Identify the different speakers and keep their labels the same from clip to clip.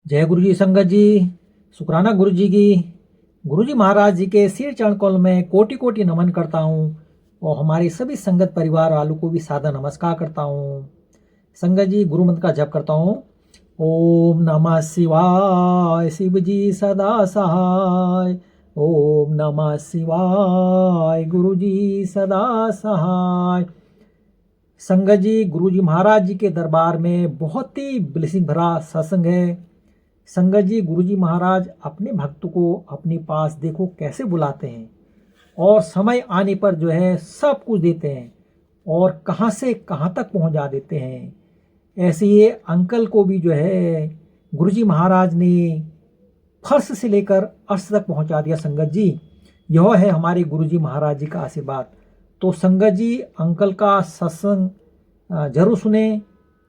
Speaker 1: जय गुरु जी संगत जी। शुक्राना गुरु जी की। गुरु जी महाराज जी के सिर चरण कमल में कोटि कोटि नमन करता हूँ और हमारे सभी संगत परिवार वालों को भी सादर नमस्कार करता हूँ। संगत जी गुरु मंत्र का जप करता हूँ। ओम नमः शिवाय, शिव जी सदा सहाय। ओम नमः शिवाय, गुरु जी सदा सहाय। संगत जी गुरु जी महाराज जी के दरबार में बहुत ही ब्लेसिंग भरा सत्संग है। संगत जी गुरु जी महाराज अपने भक्त को अपने पास देखो कैसे बुलाते हैं और समय आने पर जो है सब कुछ देते हैं और कहाँ से कहाँ तक पहुँचा देते हैं। ऐसे ही अंकल को भी जो है गुरु जी महाराज ने फर्श से लेकर अर्श तक पहुँचा दिया। संगत जी यह है हमारे गुरु जी महाराज जी का आशीर्वाद। तो संगत जी अंकल का सत्संग जरूर सुने।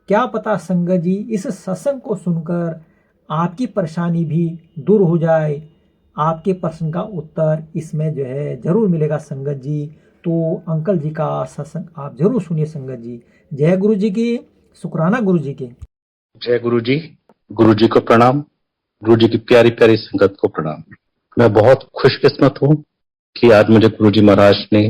Speaker 1: क्या पता संगत जी इस सत्संग को सुनकर आपकी परेशानी भी दूर हो जाए। आपके प्रश्न का उत्तर इसमें जो है जरूर मिलेगा संगत जी। तो अंकल जी का सत्संग आप जरूर सुनिए संगत जी। जय गुरु जी की। शुक्राना गुरु जी की।
Speaker 2: जय गुरु जी को प्रणाम। गुरु जी की प्यारी प्यारी संगत को प्रणाम। मैं बहुत खुशकिस्मत हूँ कि आज मुझे गुरु जी महाराज ने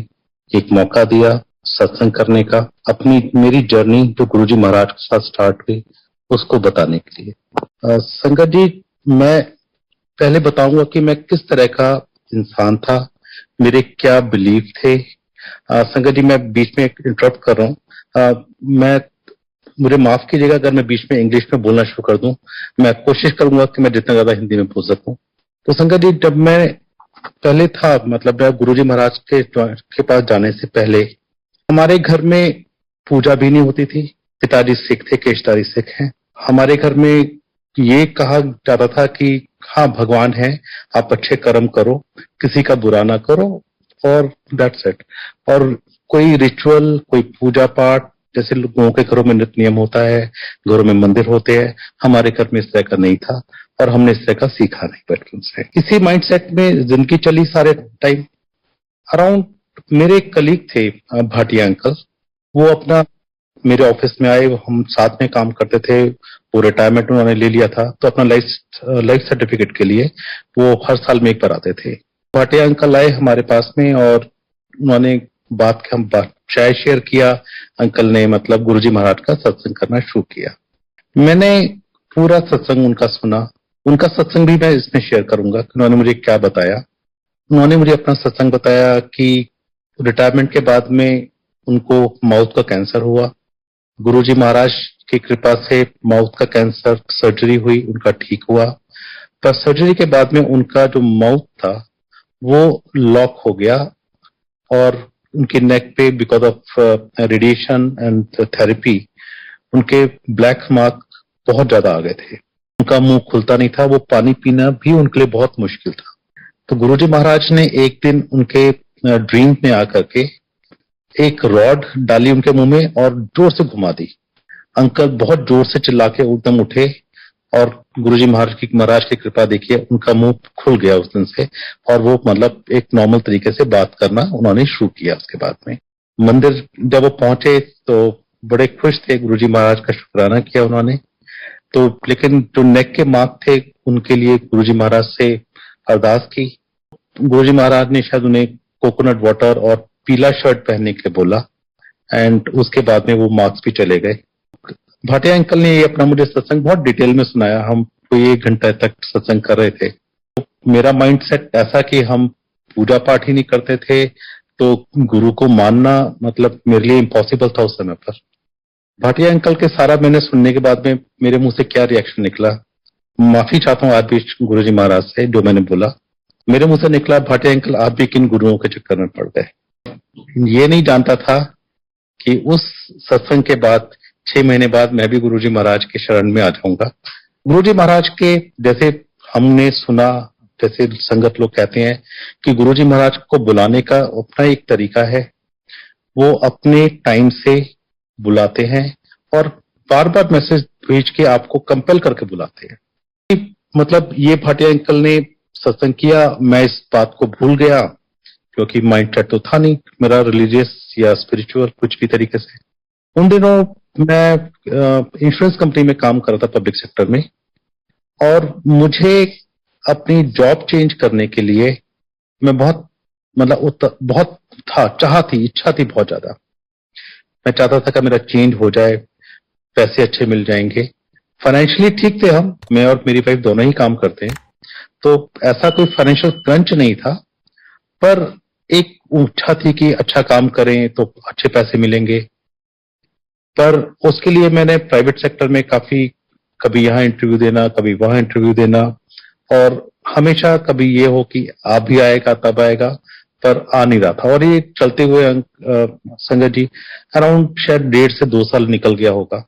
Speaker 2: एक मौका दिया सत्संग करने का, अपनी मेरी जर्नी जो गुरु जी महाराज के साथ स्टार्ट हुई उसको बताने के लिए। संगत जी, मैं पहले बताऊंगा कि मैं किस तरह का इंसान था, मेरे क्या बिलीफ थे। संगत जी, मैं बीच में इंटरप्ट कर रहा हूँ। मैं मुझे माफ कीजिएगा अगर मैं बीच में इंग्लिश में बोलना शुरू कर दूं। मैं कोशिश करूंगा कि मैं जितना ज्यादा हिंदी में बोल सकूं। तो संगत जी, जब मैं पहले था, मतलब मैं गुरुजी महाराज के पास जाने से पहले हमारे घर में पूजा भी नहीं होती थी। पिताजी सिख थे, केशधारी सिख हैं। हमारे घर में ये कहा जाता था कि हाँ भगवान है, आप अच्छे कर्म करो, किसी का बुरा ना करो, और दैट्स इट। और कोई रिचुअल, कोई पूजा पाठ जैसे लोगों के घरों में नित्य नियम होता है, घरों में मंदिर होते हैं, हमारे घर में इस तरह का नहीं था और हमने इस तरह का सीखा नहीं बचपन से। इसी माइंडसेट में जिंदगी चली सारे टाइम। अराउंड मेरे एक कलीग थे भाटिया अंकल, वो अपना मेरे ऑफिस में आए, हम साथ में काम करते थे। वो रिटायरमेंट उन्होंने ले लिया था, तो अपना लाइफ सर्टिफिकेट के लिए वो हर साल में एक बार आते थे। भाटिया अंकल आए हमारे पास में और उन्होंने बात चाय शेयर किया। अंकल ने मतलब गुरुजी महाराज का सत्संग करना शुरू किया। मैंने पूरा सत्संग उनका सुना। उनका सत्संग भी मैं इसमें शेयर करूंगा कि उन्होंने मुझे क्या बताया। उन्होंने मुझे अपना सत्संग बताया कि रिटायरमेंट के बाद में उनको माउथ का कैंसर हुआ। गुरुजी महाराज की कृपा से माउथ का कैंसर सर्जरी हुई, उनका ठीक हुआ। पर सर्जरी के बाद में उनका जो माउथ था वो लॉक हो गया और उनके नेक पे because of radiation and therapy उनके ब्लैक मार्क बहुत ज्यादा आ गए थे। उनका मुंह खुलता नहीं था, वो पानी पीना भी उनके लिए बहुत मुश्किल था। तो गुरुजी महाराज ने एक दिन उनके ड्रीम में आकर के एक रॉड डाली उनके मुंह में और जोर से घुमा दी। अंकल बहुत जोर से चिल्ला के एकदम उठे और गुरुजी महाराज की कृपा देखिए, उनका मुंह खुल गया उस दिन से और वो मतलब एक नॉर्मल तरीके से बात करना उन्होंने शुरू किया। उसके बाद में मंदिर जब वो पहुंचे तो बड़े खुश थे, गुरुजी महाराज का शुक्राना किया उन्होंने। तो लेकिन जो नेक के मार्क थे उनके लिए गुरुजी महाराज से अरदास की। गुरुजी महाराज ने शायद उन्हें कोकोनट वाटर और पीला शर्ट पहनने के लिए बोला एंड उसके बाद में वो मार्क्स भी चले गए। भाटिया अंकल ने ये अपना मुझे सत्संग बहुत डिटेल में सुनाया। हम कोई 1 घंटा तक सत्संग कर रहे थे। तो मेरा माइंडसेट ऐसा कि हम पूजा पाठ ही नहीं करते थे, तो गुरु को मानना मतलब मेरे लिए इम्पॉसिबल था उस समय पर। भाटिया अंकल के सारा मैंने सुनने के बाद में मेरे मुंह से क्या रिएक्शन निकला, माफी चाहता हूँ आज भी गुरुजी महाराज से जो मैंने बोला। मेरे मुंह से निकला, भाटिया अंकल आप भी किन गुरुओं के चक्कर में पड़ गए। ये नहीं जानता था कि उस सत्संग के बाद 6 महीने बाद मैं भी गुरुजी महाराज के शरण में आ जाऊंगा। गुरुजी महाराज के जैसे हमने सुना, जैसे संगत लोग कहते हैं कि गुरुजी महाराज को बुलाने का अपना एक तरीका है। वो अपने टाइम से बुलाते हैं और बार बार मैसेज भेज के आपको कंपेल करके बुलाते हैं। मतलब ये भाटिया अंकल ने सत्संग किया, मैं इस बात को भूल गया क्योंकि माइंड सेट तो था नहीं मेरा रिलीजियस या स्पिरिचुअल कुछ भी तरीके से। उन दिनों मैं इंश्योरेंस कंपनी में काम कर रहा था, पब्लिक सेक्टर में। और मुझे अपनी जॉब चेंज करने के लिए मैं बहुत बहुत था, चाह थी, इच्छा थी बहुत ज्यादा। मैं चाहता था कि मेरा चेंज हो जाए, पैसे अच्छे मिल जाएंगे। फाइनेंशियली ठीक थे हम, मैं और मेरी वाइफ दोनों ही काम करते हैं, तो ऐसा कोई फाइनेंशियल क्रंच नहीं था। पर एक इच्छा थी कि अच्छा काम करें तो अच्छे पैसे मिलेंगे। पर उसके लिए मैंने प्राइवेट सेक्टर में काफी, कभी यहाँ इंटरव्यू देना, कभी वहां इंटरव्यू देना, और हमेशा कभी ये हो कि आप भी आएगा तब आएगा, पर आ नहीं रहा था। और ये चलते हुए संगत जी अराउंड शायद 1.5 से 2 साल निकल गया होगा।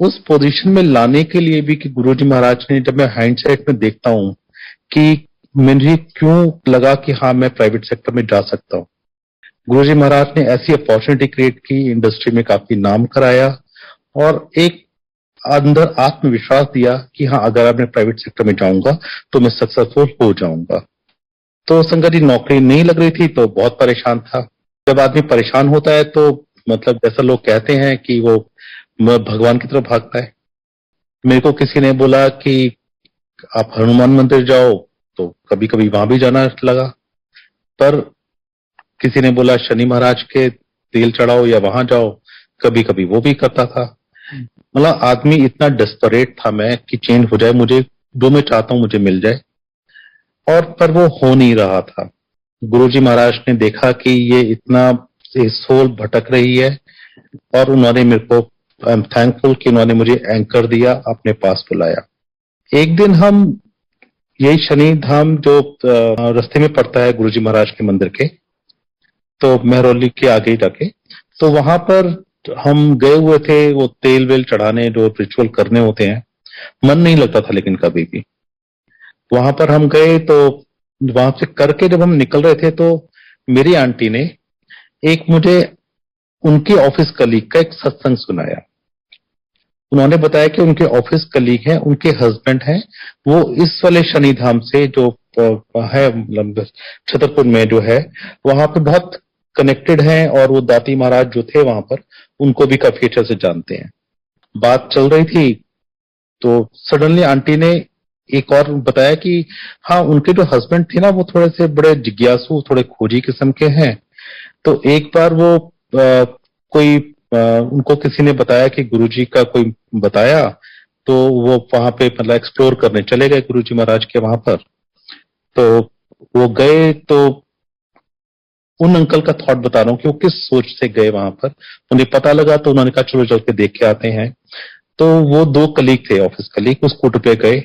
Speaker 2: उस पोजीशन में लाने के लिए भी कि गुरुजी महाराज ने, जब मैं हाइंडसाइट में देखता हूं कि मुझे क्यों लगा कि हाँ मैं प्राइवेट सेक्टर में जा सकता हूं। गुरुजी महाराज ने ऐसी अपॉर्चुनिटी क्रिएट की, इंडस्ट्री में काफी नाम कराया, और एक अंदर आत्मविश्वास दिया कि हाँ अगर मैं प्राइवेट सेक्टर में जाऊंगा तो मैं सक्सेसफुल हो जाऊंगा। तो संगत जी नौकरी नहीं लग रही थी तो बहुत परेशान था। जब आदमी परेशान होता है तो मतलब जैसा लोग कहते हैं कि वो भगवान की तरफ भागता है। मेरे को किसी ने बोला कि आप हनुमान मंदिर जाओ, तो कभी कभी वहां भी जाना लगा। पर किसी ने बोला शनि महाराज के तेल चढ़ाओ या वहां जाओ, कभी कभी वो भी करता था। मतलब आदमी इतना डेस्परेट था मैं कि चेंज हो जाए, मुझे जो मैं चाहता हूं मुझे मिल जाए, और पर वो हो नहीं रहा था। गुरुजी महाराज ने देखा कि ये इतना सोल भटक रही है, और उन्होंने मेरे को, आई एम थैंकफुल कि उन्होंने मुझे एंकर दिया, अपने पास बुलाया। एक दिन हम यही शनि धाम जो रास्ते में पड़ता है गुरुजी महाराज के मंदिर के, तो मेहरौली के आगे ही जाके, तो वहां पर हम गए हुए थे वो तेल वेल चढ़ाने, जो रिचुअल करने होते हैं। मन नहीं लगता था लेकिन कभी भी। वहां पर हम गए तो वहां से करके जब हम निकल रहे थे तो मेरी आंटी ने एक मुझे उनके ऑफिस कलीग का एक सत्संग सुनाया। उन्होंने बताया कि उनके ऑफिस कलीग हैं, उनके हस्बैंड हैं, वो इस वाले शनिधाम से जो है मतलब छतरपुर में जो है, वहां पे बहुत कनेक्टेड हैं, और वो दाती महाराज जो थे वहां पर उनको भी काफी अच्छे से जानते हैं। बात चल रही थी तो सडनली आंटी ने एक और बताया कि हाँ उनके जो हस्बैंड थे ना वो थोड़े से बड़े जिज्ञासु, थोड़े खोजी किस्म के हैं। तो एक बार वो कोई उनको किसी ने बताया कि गुरुजी का कोई बताया, तो वो वहां पे मतलब एक्सप्लोर करने चले गए गुरुजी महाराज के वहां पर। तो वो गए तो उन अंकल का थॉट बता रहा हूँ कि वो किस सोच से गए वहां पर। उन्हें पता लगा तो उन्होंने कहा चलो चल के देख के आते हैं। तो वो 2 कलीग थे, ऑफिस कलीग, उस स्कूटर पे गए।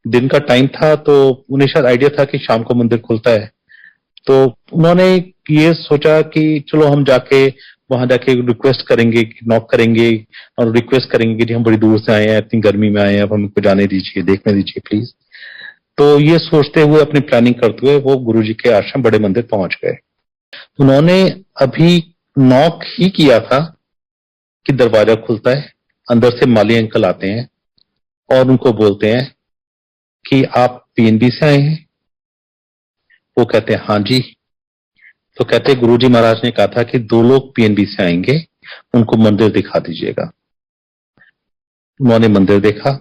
Speaker 2: दिन का टाइम था तो उन्हें शायद आइडिया था कि शाम को मंदिर खुलता है। तो उन्होंने ये सोचा कि चलो हम जाके वहां जाके रिक्वेस्ट करेंगे, नॉक करेंगे और रिक्वेस्ट करेंगे कि जी हम बड़ी दूर से आए हैं, इतनी गर्मी में आए हैं, अब हमको जाने दीजिए, देखने दीजिए प्लीज। तो ये सोचते हुए, अपनी प्लानिंग करते हुए वो गुरुजी के आश्रम बड़े मंदिर पहुंच गए। उन्होंने अभी नॉक ही किया था कि दरवाजा खुलता है, अंदर से माली अंकल आते हैं और उनको बोलते हैं कि आप पीएनबी से आए हैं। वो कहते हैं हाँ जी। तो कहते हैं गुरुजी महाराज ने कहा था कि 2 लोग पीएनबी से आएंगे, उनको मंदिर दिखा दीजिएगा। उन्होंने मंदिर देखा।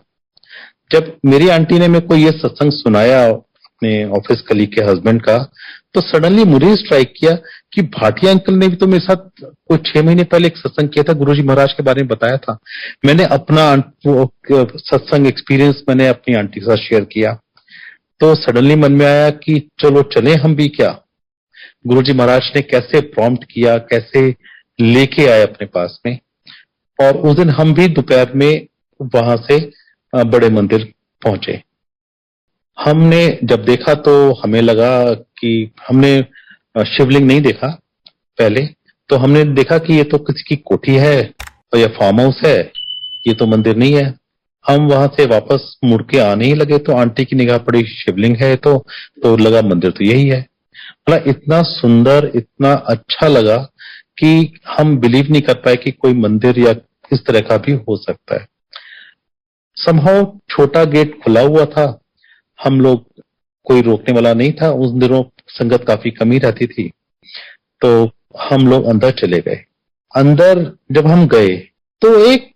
Speaker 2: जब मेरी आंटी ने मेरे को ये सत्संग सुनाया अपने ऑफिस कलीग के हस्बैंड का, तो सडनली मुझे स्ट्राइक किया कि भाटिया अंकल ने भी तो मेरे साथ कुछ 6 महीने पहले एक सत्संग किया था, गुरुजी महाराज के बारे में बताया था। मैंने अपना सत्संग एक्सपीरियंस मैंने अपनी आंटी के साथ शेयर किया। तो सडनली मन में आया कि चलो चले हम भी क्या। गुरुजी महाराज ने कैसे प्रॉम्प्ट किया, कैसे लेके आए अपने पास में। और उस दिन हम भी दोपहर में वहां से बड़े मंदिर पहुंचे। हमने जब देखा तो हमें लगा कि हमने शिवलिंग नहीं देखा पहले, तो हमने देखा कि ये तो किसी की कोठी है और या फार्म हाउस है, ये तो मंदिर नहीं है। हम वहां से वापस मुड़ के आने ही लगे तो आंटी की निगाह पड़ी शिवलिंग है, तो लगा मंदिर तो यही है। मतलब इतना सुंदर, इतना अच्छा लगा कि हम बिलीव नहीं कर पाए कि कोई मंदिर या इस तरह का भी हो सकता है। समहाउ छोटा गेट खुला हुआ था, हम लोग, कोई रोकने वाला नहीं था। उस दिनों संगत काफी कमी रहती थी, तो हम लोग अंदर चले गए। अंदर जब हम गए तो एक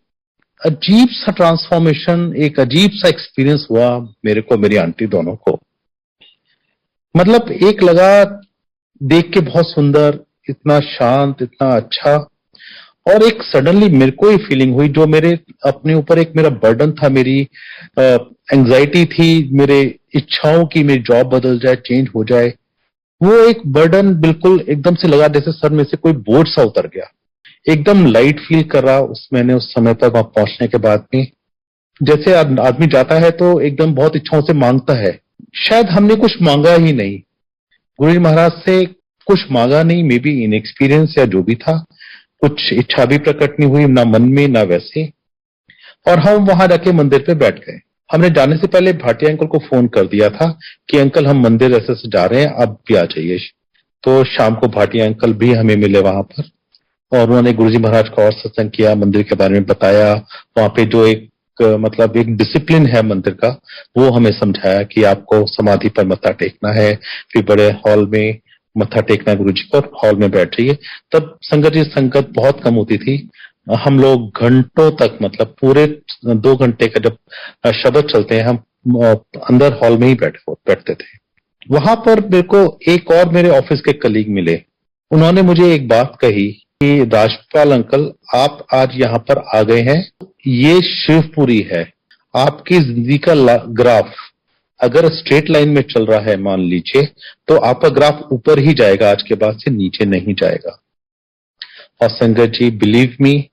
Speaker 2: अजीब सा ट्रांसफॉर्मेशन, एक अजीब सा एक्सपीरियंस हुआ मेरे को, मेरी आंटी दोनों को। मतलब एक लगा देख के बहुत सुंदर, इतना शांत, इतना अच्छा, और एक सडनली मेरे को ही फीलिंग हुई जो मेरे अपने ऊपर एक मेरा बर्डन था, मेरी एंजाइटी थी, मेरे इच्छाओं की मेरी जॉब बदल जाए, चेंज हो जाए, वो एक बर्डन बिल्कुल एकदम से लगा जैसे सर में से कोई बोझ सा उतर गया। एकदम लाइट फील कर रहा मैंने उस समय तक वहां पहुंचने के बाद में। जैसे आदमी जाता है तो एकदम बहुत इच्छाओं से मांगता है, शायद हमने कुछ मांगा ही नहीं, गुरु जी महाराज से कुछ मांगा नहीं, मे बी इनएक्सपीरियंस या जो भी था, कुछ इच्छा भी प्रकट नहीं हुई, ना मन में ना वैसे। और हम वहां जाके मंदिर पे बैठ गए। हमने जाने से पहले भाटिया अंकल को फोन कर दिया था कि अंकल हम मंदिर ऐसे से जा रहे हैं, आप भी आ जाइए। तो शाम को भाटिया अंकल भी हमें मिले वहां पर, और उन्होंने गुरुजी महाराज का और सत्संग किया, मंदिर के बारे में बताया। वहां पे जो एक मतलब एक डिसिप्लिन है मंदिर का, वो हमें समझाया कि आपको समाधि पर मत्था टेकना है, फिर बड़े हॉल में मत्था टेकना है गुरुजी को, हॉल में बैठ जाइए। तब संगत बहुत कम होती थी। हम लोग घंटों तक, मतलब पूरे 2 घंटे का जब शब्द चलते हैं, हम अंदर हॉल में ही बैठते थे। वहां पर मेरे को एक और मेरे ऑफिस के कलीग मिले। उन्होंने मुझे एक बात कही कि राजपाल अंकल, आप आज यहाँ पर आ गए हैं, ये शिवपुरी है। आपकी जिंदगी का ग्राफ अगर स्ट्रेट लाइन में चल रहा है मान लीजिए, तो आपका ग्राफ ऊपर ही जाएगा, आज के बाद से नीचे नहीं जाएगा। और संगत जी, बिलीव मी,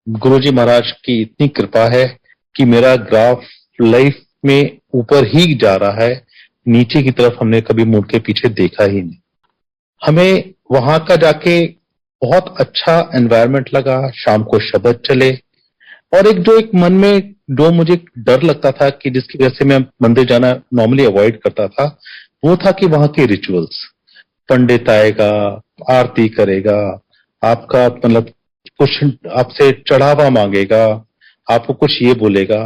Speaker 2: गुरुजी महाराज की इतनी कृपा है कि मेरा ग्राफ लाइफ में ऊपर ही जा रहा है, नीचे की तरफ हमने कभी मुड़ के पीछे देखा ही नहीं। हमें वहां का जाके बहुत अच्छा एनवायरनमेंट लगा। शाम को शब्द चले, और एक मन में जो मुझे डर लगता था कि जिसकी वजह से मैं मंदिर जाना नॉर्मली अवॉइड करता था, वो था कि वहां के रिचुअल्स, पंडित आएगा, आरती करेगा, आपका मतलब कुछ आपसे चढ़ावा मांगेगा, आपको कुछ ये बोलेगा।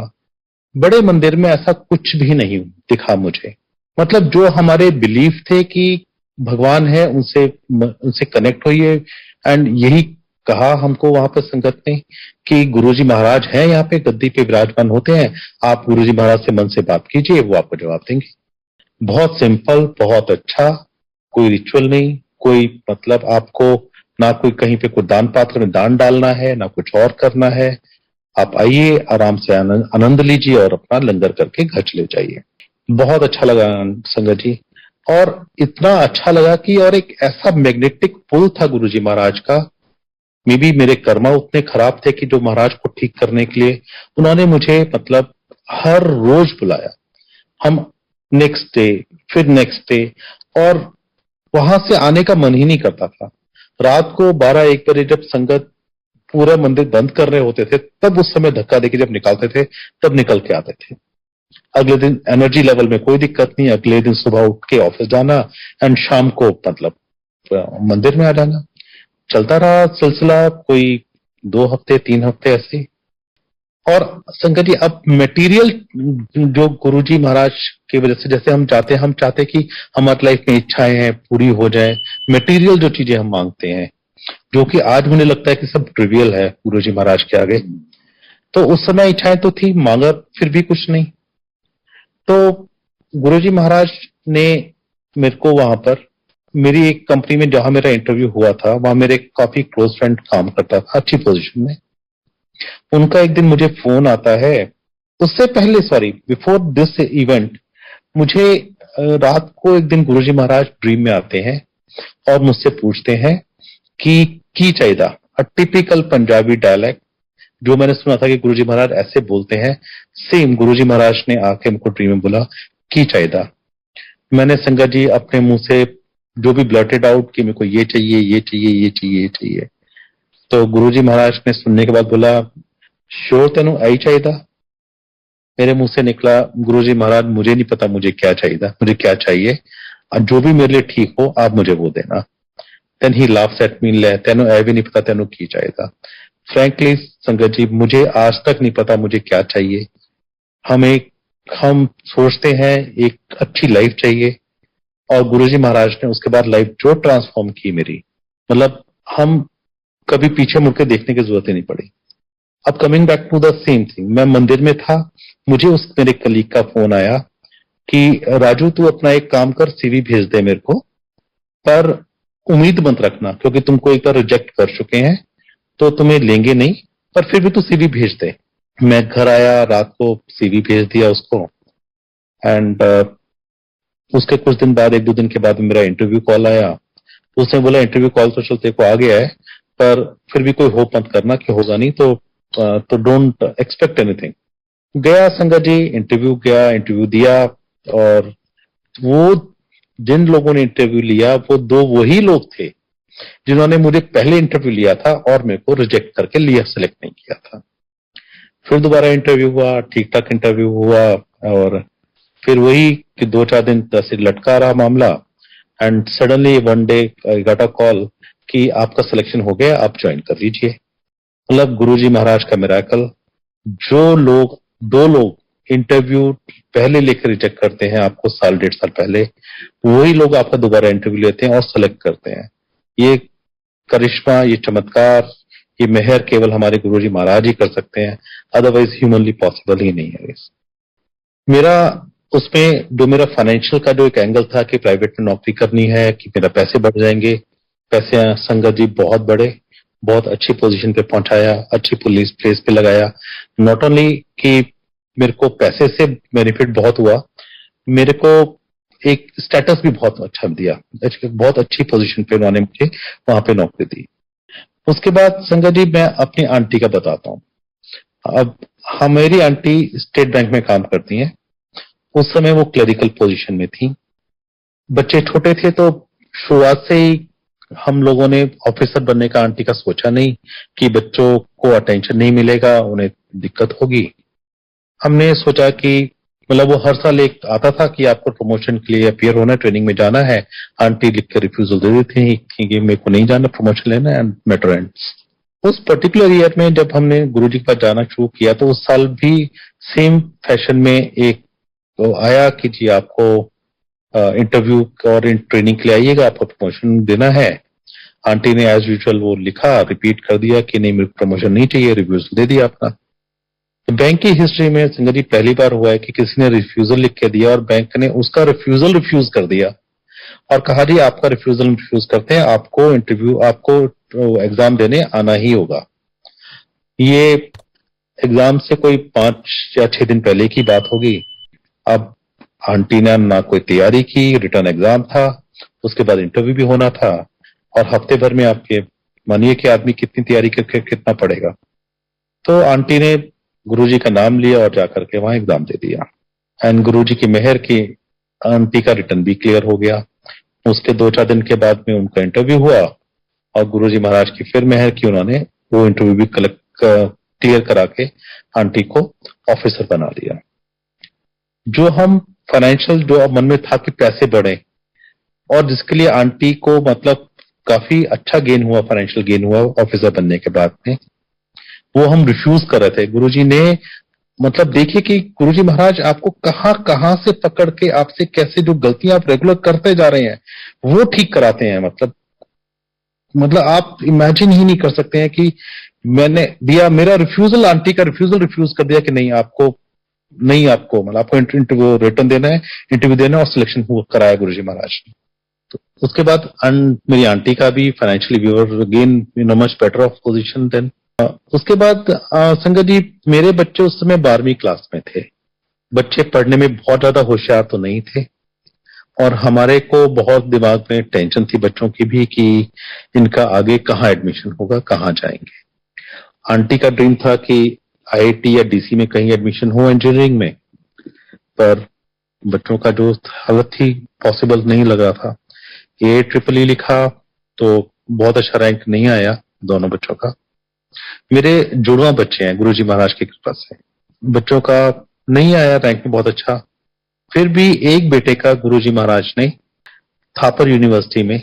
Speaker 2: बड़े मंदिर में ऐसा कुछ भी नहीं दिखा मुझे। मतलब जो हमारे बिलीफ थे कि भगवान है, उनसे कनेक्ट होइए, एंड यही कहा हमको वहां पर संगत ने कि गुरुजी महाराज हैं, यहाँ पे गद्दी पे विराजमान होते हैं, आप गुरुजी महाराज से मन से बात कीजिए, वो आपको जवाब देंगे। बहुत सिंपल, बहुत अच्छा, कोई रिचुअल नहीं, कोई मतलब आपको ना कोई कहीं पे कोई दान पात्र में दान डालना है, ना कुछ और करना है। आप आइए, आराम से आनंद लीजिए और अपना लंगर करके घर चले जाइए। बहुत अच्छा लगा संगत जी, और इतना अच्छा लगा कि और एक ऐसा मैग्नेटिक पुल था गुरुजी महाराज का। मे बी मेरे कर्मा उतने खराब थे कि जो महाराज को ठीक करने के लिए उन्होंने मुझे मतलब हर रोज बुलाया। हम नेक्स्ट डे, फिर नेक्स्ट डे, और वहां से आने का मन ही नहीं करता था। रात को 12-1 बजे जब संगत पूरा मंदिर बंद कर रहे होते थे, तब उस समय धक्का देके जब निकालते थे, तब निकल के आते थे। अगले दिन एनर्जी लेवल में कोई दिक्कत नहीं, अगले दिन सुबह उठ के ऑफिस जाना, एंड शाम को मतलब मंदिर में आ जाना। चलता रहा सिलसिला कोई 2 हफ्ते 3 हफ्ते ऐसे। और संगत जी, अब मटेरियल जो गुरुजी महाराज की वजह से, जैसे हम चाहते कि हमारी लाइफ में इच्छाएं हैं पूरी हो जाए, मटेरियल जो चीजें हम मांगते हैं, जो कि आज मुझे लगता है कि सब ट्रिवियल है गुरुजी महाराज के आगे। तो उस समय इच्छाएं तो थी, मांगा फिर भी कुछ नहीं। तो गुरुजी महाराज ने मेरे को वहां पर, मेरी एक कंपनी में जहां मेरा इंटरव्यू हुआ था, वहां मेरे काफी क्लोज फ्रेंड काम करता था अच्छी पोजीशन में। उनका एक दिन मुझे फोन आता है, उससे पहले, सॉरी, बिफोर दिस इवेंट, मुझे रात को एक दिन गुरुजी महाराज ड्रीम में आते हैं और मुझसे पूछते हैं कि की चाहिए, टिपिकल पंजाबी डायलैक्ट जो मैंने सुना था कि गुरुजी महाराज ऐसे बोलते हैं, सेम गुरुजी महाराज ने आके मुझको ड्रीम में बोला की चाहिए। मैंने संगत जी अपने मुंह से जो भी ब्लर्टेड आउट कि मेरे को ये चाहिए, ये चाहिए, ये चाहिए, ये चाहिए। तो गुरुजी महाराज ने सुनने के बाद बोला, श्योर तेनू आई चाहिए? मेरे मुंह से निकला, गुरुजी महाराज मुझे नहीं पता मुझे क्या चाहिए, मुझे क्या चाहिए, और जो भी मेरे लिए ठीक हो आप मुझे वो देना। Then he laughs at me, ले तेनू ऐ भी नहीं पता तेनू की चाहिए। फ्रैंकली संगत जी, मुझे आज तक नहीं पता मुझे क्या चाहिए। हम सोचते हैं एक अच्छी लाइफ चाहिए, और गुरुजी महाराज ने उसके बाद लाइफ जो ट्रांसफॉर्म की मेरी, मतलब हम कभी पीछे मुड़कर देखने की जरूरत ही नहीं पड़ी। अब coming back to the same thing, मैं मंदिर में था, मुझे उस मेरे कलीग का फोन आया कि राजू तू अपना एक काम कर, सीवी भेज दे मेरे को, पर उम्मीद मत रखना क्योंकि तुमको एक बार रिजेक्ट कर चुके हैं तो तुम्हें लेंगे नहीं, पर फिर भी तू सीवी भेज दे। मैं घर आया, रात को सीवी भेज दिया उसको, एंड उसके कुछ दिन बाद, एक दो दिन के बाद मेरा इंटरव्यू कॉल आया। उसने बोला इंटरव्यू कॉल तो चलते को आ गया है, पर फिर भी कोई होप मत करना कि होगा नहीं, तो डोंट एक्सपेक्ट एनीथिंग। गया संगत जी, इंटरव्यू गया, इंटरव्यू दिया, और वो जिन लोगों ने इंटरव्यू लिया वो दो वही लोग थे जिन्होंने मुझे पहले इंटरव्यू लिया था और मेरे को रिजेक्ट करके लिया, सेलेक्ट नहीं किया था। फिर दोबारा इंटरव्यू हुआ, ठीक ठाक इंटरव्यू हुआ, और फिर वही कि 2-4 दिन से लटका रहा मामला, and suddenly one day I got a call कि आपका सिलेक्शन हो गया, आप ज्वाइन कर लीजिए। मतलब गुरुजी महाराज का मिराकल। दो लोग इंटरव्यू पहले लेकर रिजेक्ट करते हैं आपको साल 1.5 साल पहले, वही लोग आपका दोबारा इंटरव्यू लेते हैं और सेलेक्ट करते हैं। ये करिश्मा, ये चमत्कार, ये मेहर केवल हमारे गुरुजी महाराज ही कर सकते हैं, अदरवाइज ह्यूमनली पॉसिबल ही नहीं है। मेरा उसमें जो मेरा फाइनेंशियल का जो एक एंगल था कि प्राइवेट में नौकरी करनी है कि मेरा पैसे बढ़ जाएंगे, पैसे संगत जी बहुत बढ़े, बहुत अच्छी पोजीशन पे पहुंचाया, अच्छी पुलिस प्लेस पे लगाया। नॉट ओनली कि मेरे को पैसे से बेनिफिट बहुत हुआ, मेरे को एक स्टेटस भी बहुत अच्छा दिया, बहुत अच्छी पोजीशन पे उन्होंने मुझे वहां पे नौकरी दी। उसके बाद संगत जी मैं अपनी आंटी का बताता हूँ। अब हमारी आंटी स्टेट बैंक में काम करती हैं, उस समय वो क्लरिकल पोजीशन में थी। बच्चे छोटे थे तो शुरुआत से ही हम लोगों ने ऑफिसर बनने का आंटी का सोचा नहीं कि बच्चों को अटेंशन नहीं मिलेगा, उन्हें दिक्कत होगी। हमने सोचा कि मतलब वो हर साल एक आता था कि आपको प्रमोशन के लिए अपियर होना है, ट्रेनिंग में जाना है। आंटी लिख के रिफ्यूजल दे देती थी कि मेरे को नहीं जाना, प्रमोशन लेना एंड मैटर एंड्स। उस पर्टिकुलर ईयर में जब हमने गुरुजी के पास जाना शुरू किया तो उस साल भी सेम फैशन में एक तो आया कि जी आपको इंटरव्यू और ट्रेनिंग के लिए आइएगा, आपको प्रमोशन देना है। आंटी ने एज यूजुअल वो लिखा, रिपीट कर दिया कि नहीं मेरे को प्रमोशन नहीं चाहिए, रिफ्यूजल दे दिया अपना। तो बैंक की हिस्ट्री में संगत जी पहली बार हुआ है कि किसी ने रिफ्यूजल लिख के दिया और बैंक ने उसका रिफ्यूज कर दिया और कहा जी आपका रिफ्यूज करते हैं, आपको एग्जाम देने आना ही होगा। ये एग्जाम से कोई 5 या 6 दिन पहले की बात होगी। अब आंटी ने ना कोई तैयारी की, रिटर्न एग्जाम था, उसके बाद इंटरव्यू भी होना था, और हफ्ते भर में आपके मानिए कि आदमी कितनी तैयारी करके कितना पड़ेगा। तो आंटी ने गुरुजी का नाम लिया और जाकर के वहां एग्जाम दे दिया, एंड गुरुजी की मेहर की आंटी का रिटर्न भी क्लियर हो गया। उसके 2-4 दिन के बाद में उनका इंटरव्यू हुआ और गुरुजी महाराज की फिर मेहर की, उन्होंने वो इंटरव्यू भी क्लियर करा के आंटी को ऑफिसर बना दिया। जो हम फाइनेंशियल जो मन में था कि पैसे बढ़े और जिसके लिए आंटी को मतलब काफी अच्छा गेन हुआ, फाइनेंशियल गेन हुआ ऑफिसर बनने के बाद में, वो हम रिफ्यूज कर रहे थे। गुरुजी ने मतलब देखिए कि गुरुजी महाराज आपको कहां कहां से पकड़ के आपसे कैसे जो गलतियां आप रेगुलर करते जा रहे हैं वो ठीक कराते हैं। मतलब आप इमेजिन ही नहीं कर सकते हैं कि मैंने दिया, मेरा रिफ्यूजल, आंटी का रिफ्यूज कर दिया कि नहीं आपको मतलब आपको इंटरव्यू रिटर्न देना है, इंटरव्यू देना और सिलेक्शन कराया गुरुजी महाराज ने। तो उसके बाद मेरी आंटी का भी financially we were again in a much better off position then. उसके बाद संगत जी मेरे बच्चे उस समय 12वीं क्लास में थे। बच्चे पढ़ने में बहुत ज्यादा होशियार तो नहीं थे और हमारे को बहुत दिमाग में टेंशन थी बच्चों की भी कि इनका आगे कहाँ एडमिशन होगा, कहाँ जाएंगे। आंटी का ड्रीम था कि आईआईटी या डीसी में कहीं एडमिशन हो इंजीनियरिंग में, पर बच्चों का जो हालत थी पॉसिबल नहीं लगा था। AIEEE लिखा तो बहुत अच्छा रैंक नहीं आया दोनों बच्चों का। मेरे जुड़वा बच्चे हैं गुरुजी महाराज की कृपा से, बच्चों का नहीं आया रैंक में बहुत अच्छा। फिर भी एक बेटे का गुरुजी महाराज ने थापर यूनिवर्सिटी में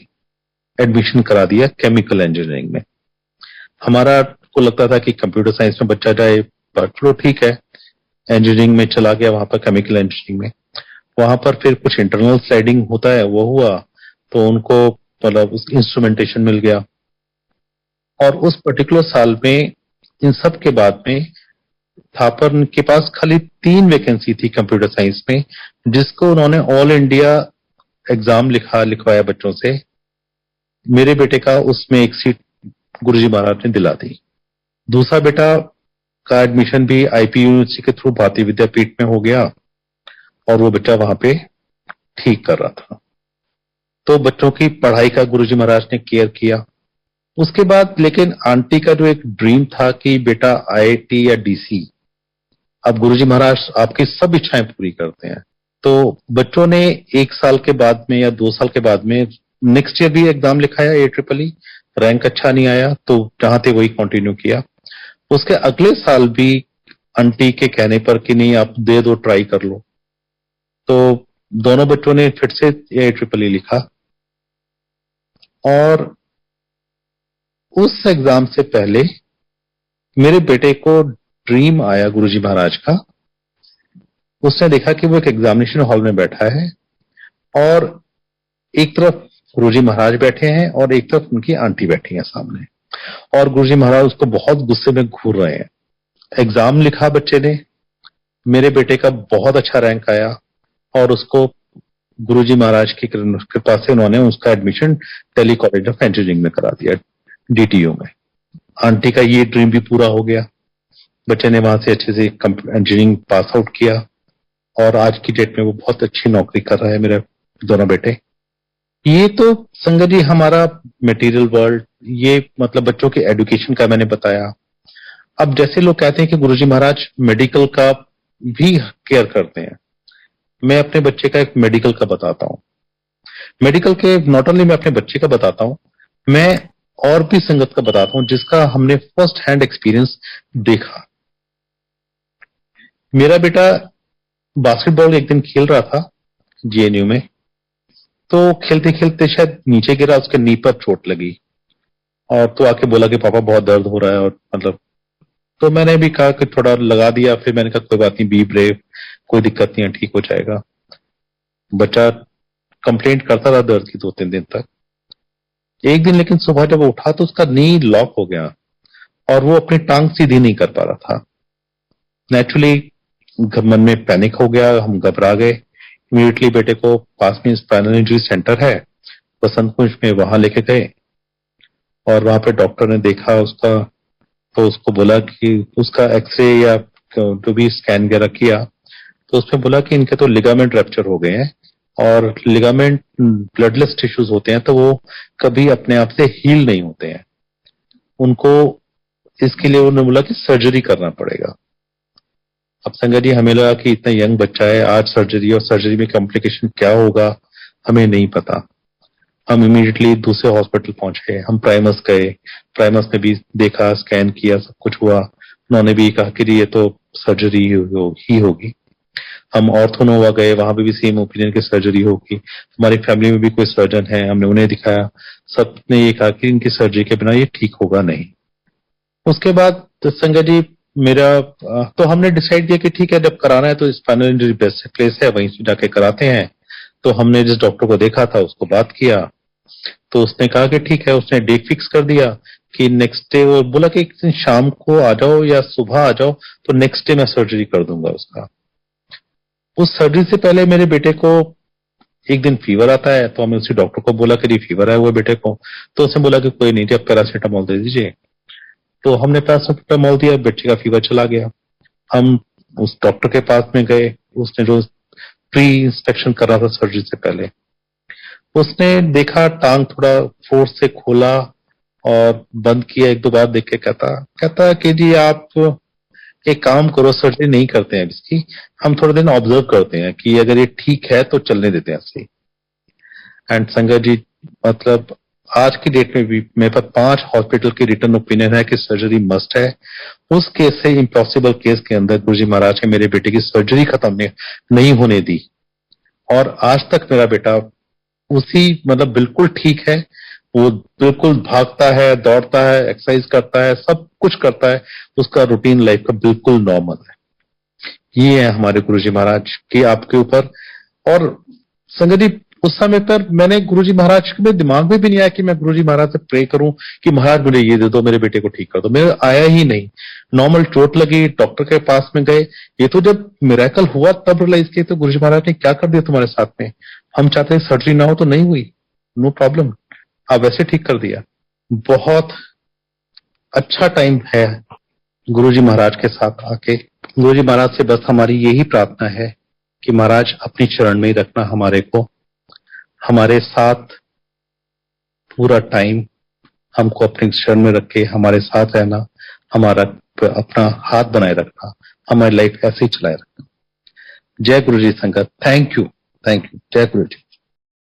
Speaker 2: एडमिशन करा दिया केमिकल इंजीनियरिंग में। हमारा को लगता था कि कंप्यूटर साइंस में बच्चा जाए, पर चलो ठीक है, इंजीनियरिंग में चला गया वहां पर, केमिकल इंजीनियरिंग में। वहां पर फिर कुछ इंटरनल स्लाइडिंग होता है वो हुआ तो उनको मतलब उस इंस्ट्रूमेंटेशन मिल गया। और उस पर्टिकुलर साल में इन सब के बाद में थापर के पास खाली 3 वैकेंसी थी कंप्यूटर साइंस में, जिसको उन्होंने ऑल इंडिया एग्जाम लिखवाया बच्चों से। मेरे बेटे का उसमें एक सीट गुरुजी महाराज ने दिला दी। दूसरा बेटा का एडमिशन भी आईपी यूनिवर्सिटी के थ्रू भारतीय विद्यापीठ में हो गया और वो बच्चा वहां पे ठीक कर रहा था। तो बच्चों की पढ़ाई का गुरुजी महाराज ने केयर किया। उसके बाद लेकिन आंटी का जो एक ड्रीम था कि बेटा आईआईटी या डीसी, अब गुरुजी महाराज आपकी सब इच्छाएं पूरी करते हैं। तो बच्चों ने 1 साल के बाद में या 2 साल के बाद में नेक्स्ट ईयर भी एग्जाम लिखाया AEEE, रैंक अच्छा नहीं आया तो जहां थे वही कंटिन्यू किया। उसके अगले साल भी आंटी के कहने पर कि नहीं आप दे दो, ट्राई कर लो, तो दोनों बच्चों ने फिर से AEEE लिखा। और उस एग्जाम से पहले मेरे बेटे को ड्रीम आया गुरुजी महाराज का। उसने देखा कि वो एक एग्जामिनेशन हॉल में बैठा है और एक तरफ गुरुजी महाराज बैठे हैं और एक तरफ उनकी आंटी बैठी है सामने, और गुरुजी महाराज उसको बहुत गुस्से में घूर रहे हैं। एग्जाम लिखा बच्चे ने, मेरे बेटे का बहुत अच्छा रैंक आया और उसको गुरुजी महाराज की कृपा से उन्होंने उसका admission Delhi college of engineering में करा दिया, DTU में। आंटी का ये ड्रीम भी पूरा हो गया। बच्चे ने वहां से अच्छे से इंजीनियरिंग पास आउट किया और आज की डेट में वो बहुत अच्छी नौकरी कर रहा है मेरे दोनों बेटे। ये तो संगत जी हमारा मटेरियल वर्ल्ड, ये मतलब बच्चों के एजुकेशन का मैंने बताया। अब जैसे लोग कहते हैं कि गुरुजी महाराज मेडिकल का भी केयर करते हैं, मैं अपने बच्चे का एक मेडिकल का बताता हूं। मेडिकल के नॉट ओनली मैं अपने बच्चे का बताता हूं, मैं और भी संगत का बताता हूं जिसका हमने फर्स्ट हैंड एक्सपीरियंस देखा। मेरा बेटा बास्केटबॉल एक दिन खेल रहा था GNU में, तो खेलते खेलते शायद नीचे गिरा, उसके नी पर चोट लगी और तो आके बोला कि पापा बहुत दर्द हो रहा है, और मतलब तो मैंने भी कहा कि थोड़ा लगा दिया। फिर मैंने कहा कोई बात नहीं, बी ब्रेव, कोई दिक्कत नहीं है, ठीक हो जाएगा। बच्चा कंप्लेंट करता रहा दर्द की 2-3 दिन तक। एक दिन लेकिन सुबह जब वो उठा तो उसका नी लॉक हो गया और वो अपनी टांग सीधी नहीं कर पा रहा था। नेचुरली मन में पैनिक हो गया, हम घबरा गए। इमीडिएटली बेटे को पास में स्पाइनल इंजरी सेंटर है बसंत कुंज में, वहां लेके गए और वहां पे डॉक्टर ने देखा उसका, तो उसको बोला कि उसका एक्सरे या जो भी स्कैन वगैरह किया तो उसमें बोला कि इनके तो लिगामेंट रैप्चर हो गए हैं और लिगामेंट ब्लडलेस टिश्यूज होते हैं तो वो कभी अपने आप से हील नहीं होते हैं। उनको इसके लिए उन्होंने बोला कि सर्जरी करना पड़ेगा। अब संगत जी हमें लगा कि इतना यंग बच्चा है, आज सर्जरी, और सर्जरी में कॉम्प्लिकेशन क्या होगा हमें नहीं पता। हम इमीडिएटली दूसरे हॉस्पिटल पहुंचे, हम प्राइमस गए, प्राइमस में भी देखा, स्कैन किया, सब कुछ हुआ। उन्होंने भी कहा कि ये तो सर्जरी ही होगी। हम ऑर्थोनोवा गए, वहां पे भी सेम ओपिनियन की सर्जरी होगी। हमारी फैमिली में भी कोई सर्जन है, हमने उन्हें दिखाया, सबने ये कहा कि इनकी सर्जरी के बिना ये ठीक होगा नहीं। उसके बाद तो संगत जी मेरा तो हमने डिसाइड किया कि ठीक है, जब कराना है तो स्पाइनल इंजरी बेस्ट प्लेस है, वहीं से जाके कराते हैं। तो हमने जिस डॉक्टर को देखा था उसको बात किया तो उसने कहा कि ठीक है, उसने डेट फिक्स कर दिया कि नेक्स्ट डे, वो बोला कि शाम को आ जाओ या सुबह आ जाओ तो नेक्स्ट डे मैं सर्जरी कर दूंगा उसका। उस सर्जरी से पहले मेरे बेटे को एक दिन फीवर आता है तो हमें उसी डॉक्टर को बोला कि फीवर है वो बेटे को, तो उसने बोला कि कोई नहीं जी, आप पैरासीटामोल दे दीजिए। तो हमने पैरासीटामोल दिया, बच्चे का फीवर चला गया। हम उस डॉक्टर के पास में गए, उसने जो प्री इंस्पेक्शन कर रहा था सर्जरी से पहले, उसने देखा, टांग थोड़ा फोर्स से खोला और बंद किया, 1-2 बार देख के कहता कि जी आप एक काम करो, सर्जरी नहीं करते हैं इसकी, हम थोड़े दिन ऑब्जर्व करते हैं कि अगर ये ठीक है तो चलने देते हैं ऐसे। एंड संगत जी मतलब आज की डेट में भी मेरे पास 5 हॉस्पिटल की रिटर्न ओपिनियन है कि सर्जरी मस्ट है। उस केस से इम्पॉसिबल केस के अंदर गुरुजी महाराज ने मेरे बेटे की सर्जरी खत्म नहीं होने दी और आज तक मेरा बेटा उसी मतलब बिल्कुल ठीक है। वो बिल्कुल भागता है, दौड़ता है, एक्सरसाइज करता है, सब कुछ करता है, उसका रूटीन लाइफ का बिल्कुल नॉर्मल है। ये है हमारे गुरुजी महाराज की आपके ऊपर। और संगत जी उस समय पर मैंने गुरुजी महाराज के दिमाग में भी नहीं आया कि मैं गुरुजी महाराज से प्रे करूं कि महाराज मुझे ये दे दो, मेरे बेटे को ठीक कर दो। मेरे आया ही नहीं। नॉर्मल चोट लगी, डॉक्टर के पास में गए। ये तो जब मिरेकल हुआ तब रियलाइज किया तो गुरुजी महाराज ने क्या कर दिया तुम्हारे साथ में। हम चाहते हैं सर्जरी ना हो तो नहीं हुई, नो प्रॉब्लम, आप वैसे ठीक कर दिया। बहुत अच्छा टाइम है गुरुजी महाराज के साथ आके। गुरुजी महाराज से बस हमारी यही प्रार्थना है कि महाराज अपनी चरण में ही रखना हमारे को, हमारे साथ पूरा टाइम हमको अपने शरण में रख के हमारे साथ रहना, हमारा अपना हाथ बनाए रखना, हमारी लाइफ ऐसे ही चलाए रखना। जय गुरु जी संगत, थैंक यू, जय गुरु जी।